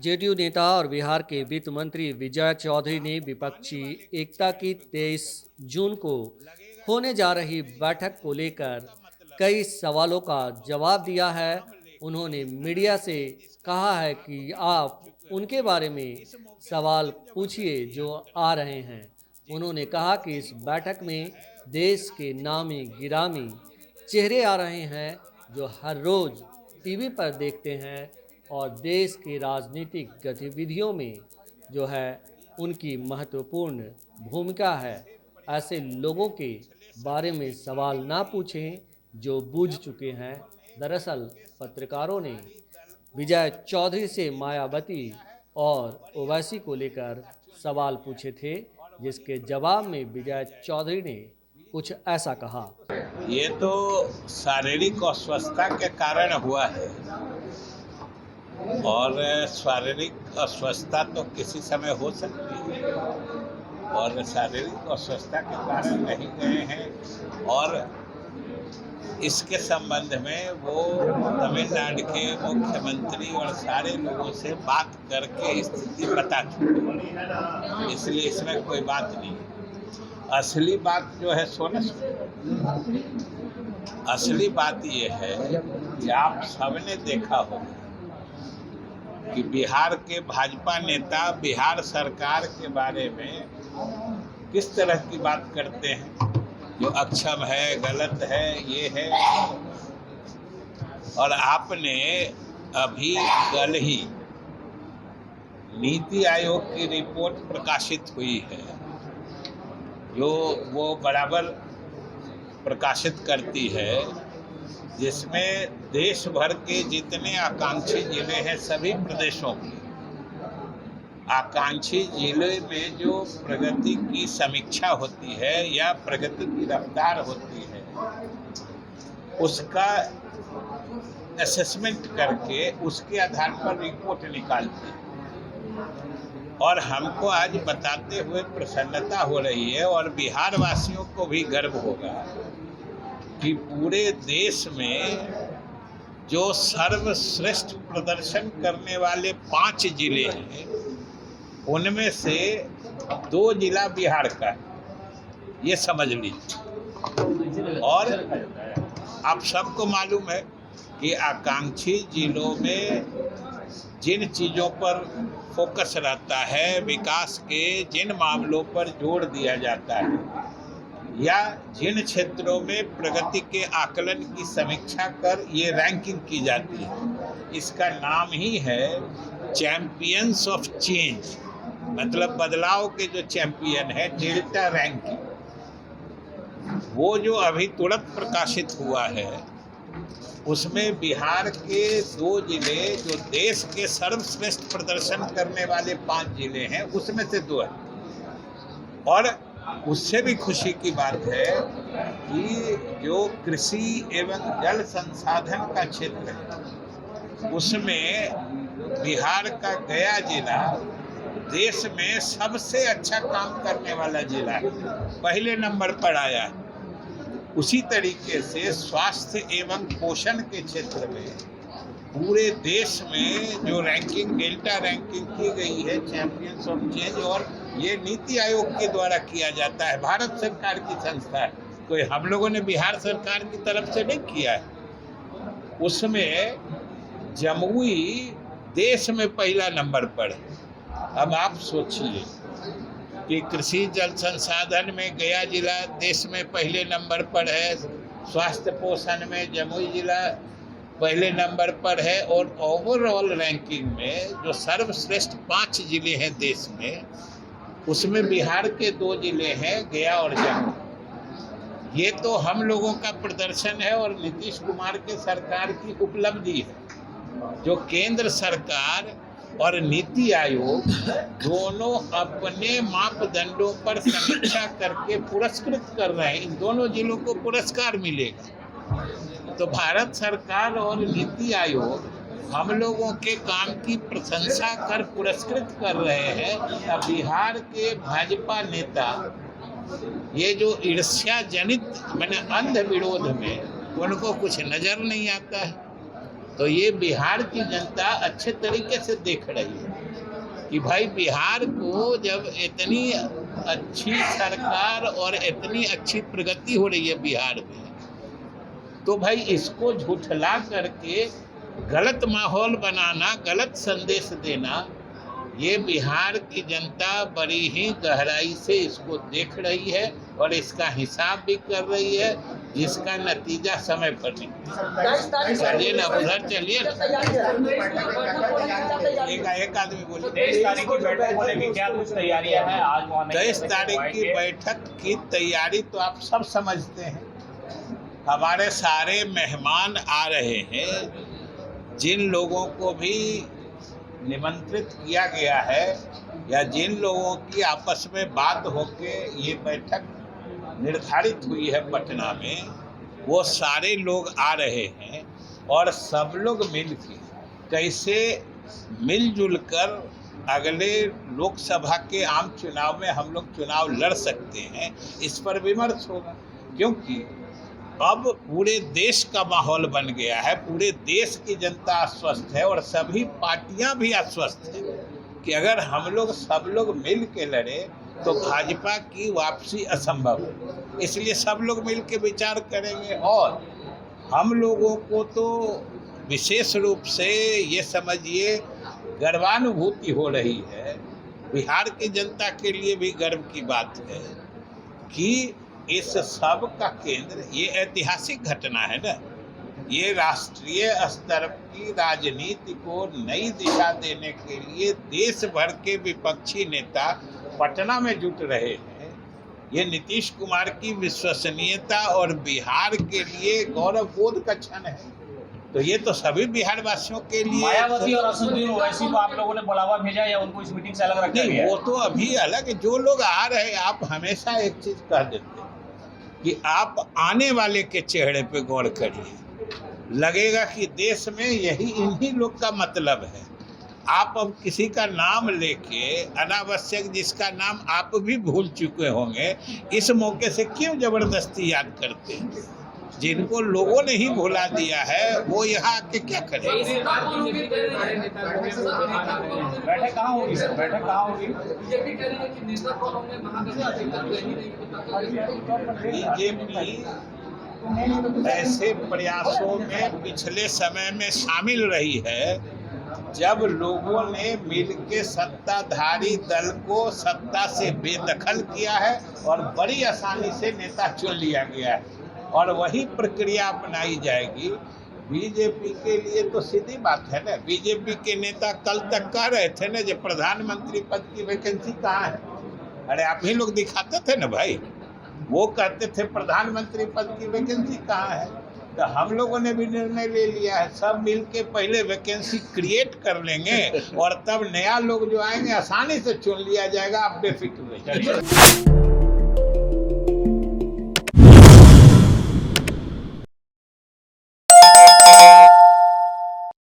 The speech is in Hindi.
जेडीयू नेता और बिहार के वित्त मंत्री विजय चौधरी ने विपक्षी एकता की 23 जून को होने जा रही बैठक को लेकर कई सवालों का जवाब दिया है। उन्होंने मीडिया से कहा है कि आप उनके बारे में सवाल पूछिए जो आ रहे हैं। उन्होंने कहा कि इस बैठक में देश के नामी गिरामी चेहरे आ रहे हैं जो हर रोज़ टीवी पर देखते हैं और देश की राजनीतिक गतिविधियों में जो है उनकी महत्वपूर्ण भूमिका है। ऐसे लोगों के बारे में सवाल ना पूछें जो बूझ चुके हैं। दरअसल पत्रकारों ने विजय चौधरी से मायावती और ओवैसी को लेकर सवाल पूछे थे, जिसके जवाब में विजय चौधरी ने कुछ ऐसा कहा। ये तो शारीरिक अस्वस्थता के कारण हुआ है और शारीरिक अस्वस्थता तो किसी समय हो सकती है और शारीरिक अस्वस्थता के कारण नहीं गए हैं। और इसके संबंध में वो तमिलनाडु के मुख्यमंत्री और सारे लोगों से बात करके स्थिति बता चुके हैं, इसलिए इसमें कोई बात नहीं है। असली बात जो है असली बात ये है कि आप सबने देखा होगा कि बिहार के भाजपा नेता बिहार सरकार के बारे में किस तरह की बात करते हैं, जो अक्षम है, गलत है, ये है। और आपने अभी कल ही नीति आयोग की रिपोर्ट प्रकाशित हुई है, जो वो बराबर प्रकाशित करती है, जिसमें देश भर के जितने आकांक्षी जिले हैं सभी प्रदेशों के आकांक्षी जिले में जो प्रगति की समीक्षा होती है या प्रगति की रफ्तार होती है, उसका असेसमेंट करके उसके आधार पर रिपोर्ट निकालते हैं। और हमको आज बताते हुए प्रसन्नता हो रही है और बिहार वासियों को भी गर्व होगा कि पूरे देश में जो सर्वश्रेष्ठ प्रदर्शन करने वाले 5 जिले हैं, उनमें से 2 जिला बिहार का है, ये समझ लीजिए। और आप सबको मालूम है कि आकांक्षी जिलों में जिन चीज़ों पर फोकस रहता है, विकास के जिन मामलों पर जोर दिया जाता है या जिन क्षेत्रों में प्रगति के आकलन की समीक्षा कर ये रैंकिंग की जाती है, इसका नाम ही है चैंपियंस ऑफ चेंज, मतलब बदलाव के जो चैंपियन है, डेल्टा रैंकिंग। वो जो अभी तुरंत प्रकाशित हुआ है, उसमें बिहार के 2 जिले जो देश के सर्वश्रेष्ठ प्रदर्शन करने वाले 5 जिले हैं, उसमें से 2 है। और उससे भी खुशी की बात है कि जो कृषि एवं जल संसाधन का क्षेत्र है, उसमें बिहार का गया जिला देश में सबसे अच्छा काम करने वाला जिला है, पहले नंबर पर आया है। उसी तरीके से स्वास्थ्य एवं पोषण के क्षेत्र में पूरे देश में जो रैंकिंग, डेल्टा रैंकिंग की गई है, चैंपियंस ऑफ चेंज, और ये नीति आयोग के द्वारा किया जाता है, भारत सरकार की संस्था है, कोई हम लोगों ने बिहार सरकार की तरफ से नहीं किया है। उसमें जमुई देश में पहला नंबर पर है। अब आप सोचिए कि कृषि जल संसाधन में गया जिला देश में पहले नंबर पर है, स्वास्थ्य पोषण में जमुई जिला पहले नंबर पर है, और ओवरऑल रैंकिंग में जो सर्वश्रेष्ठ 5 जिले हैं देश में, उसमें बिहार के 2 जिले हैं, गया और जमुई। ये तो हम लोगों का प्रदर्शन है और नीतीश कुमार के सरकार की उपलब्धि है, जो केंद्र सरकार और नीति आयोग दोनों अपने मापदंडों पर समीक्षा करके पुरस्कृत कर रहे हैं। इन दोनों जिलों को पुरस्कार मिलेगा। तो भारत सरकार और नीति आयोग हम लोगों के काम की प्रशंसा कर पुरस्कृत कर रहे हैं। अब बिहार के भाजपा नेता ये जो ईर्ष्या जनित मैंने अंध विरोध में, उनको कुछ नजर नहीं आता है। तो ये बिहार की जनता अच्छे तरीके से देख रही है कि भाई बिहार को जब इतनी अच्छी सरकार और इतनी अच्छी प्रगति हो रही है बिहार में, तो भाई इसको झुठला करके गलत माहौल बनाना, गलत संदेश देना, ये बिहार की जनता बड़ी ही गहराई से इसको देख रही है और इसका हिसाब भी कर रही है, जिसका नतीजा समय पर निकले। चलिए ना, उधर चलिए ना। एक आदमी बोलिए। 23 तारीख की बैठक होने की क्या कुछ तैयारियां हैं? आज वहाँ 23 तारीख की बैठक की तैयारी तो आप सब समझते हैं। हमारे सारे मेहमान आ रहे हैं। जिन लोगों को भी निमंत्रित किया गया है या जिन लोगों की आपस में बात होके ये बैठक निर्धारित हुई है पटना में, वो सारे लोग आ रहे हैं और सब लोग मिलकर कैसे मिलजुल कर अगले लोकसभा के आम चुनाव में हम लोग चुनाव लड़ सकते हैं, इस पर विमर्श होगा। क्योंकि अब पूरे देश का माहौल बन गया है, पूरे देश की जनता आश्वस्त है और सभी पार्टियां भी आश्वस्त हैं कि अगर हम लोग सब लोग मिल के लड़े तो भाजपा की वापसी असंभव है। इसलिए सब लोग मिल के विचार करेंगे और हम लोगों को तो विशेष रूप से ये समझिए गर्वानुभूति हो रही है, बिहार की जनता के लिए भी गर्व की बात है कि इस सब का केंद्र ये ऐतिहासिक घटना है ना, ये राष्ट्रीय स्तर की राजनीति को नई दिशा देने के लिए देश भर के विपक्षी नेता पटना में जुट रहे हैं। ये नीतीश कुमार की विश्वसनीयता और बिहार के लिए गौरव बोध का क्षण है। तो ये तो सभी बिहार वासियों के लिए। मायावती और असदुद्दीन ओवैसी को आप लोगों ने बुलावा भेजा या उनको इस मीटिंग से अलग रखा गया? वो तो अभी अलग है। जो लोग आ रहे हैं, आप हमेशा एक चीज कह देते हैं कि आप आने वाले के चेहरे पे गौर करिए, लगेगा कि देश में यही इन्हीं लोग का मतलब है। आप अब किसी का नाम लेके अनावश्यक, जिसका नाम आप भी भूल चुके होंगे, इस मौके से क्यों जबरदस्ती याद करते हैं? जिनको लोगों ने ही भुला दिया है वो यहाँ आके क्या करें? बैठक कहाँ होगी सर? बैठक कहाँ होगी? बीजेपी ऐसे प्रयासों में पिछले समय में शामिल रही है जब लोगों ने मिलकर सत्ताधारी दल को सत्ता से बेदखल किया है और बड़ी आसानी से नेता चुन लिया गया है, और वही प्रक्रिया अपनाई जाएगी। बीजेपी के लिए तो सीधी बात है ना। बीजेपी के नेता कल तक कह रहे थे ना जो प्रधानमंत्री पद की वैकेंसी कहाँ है। अरे आप ही लोग दिखाते थे ना भाई, वो कहते थे प्रधानमंत्री पद की वैकेंसी कहाँ है। तो हम लोगों ने भी निर्णय ले लिया है, सब मिलके पहले वैकेंसी क्रिएट कर लेंगे और तब नया लोग जो आएंगे आसानी से चुन लिया जाएगा। आप बेफिक्र रहिए।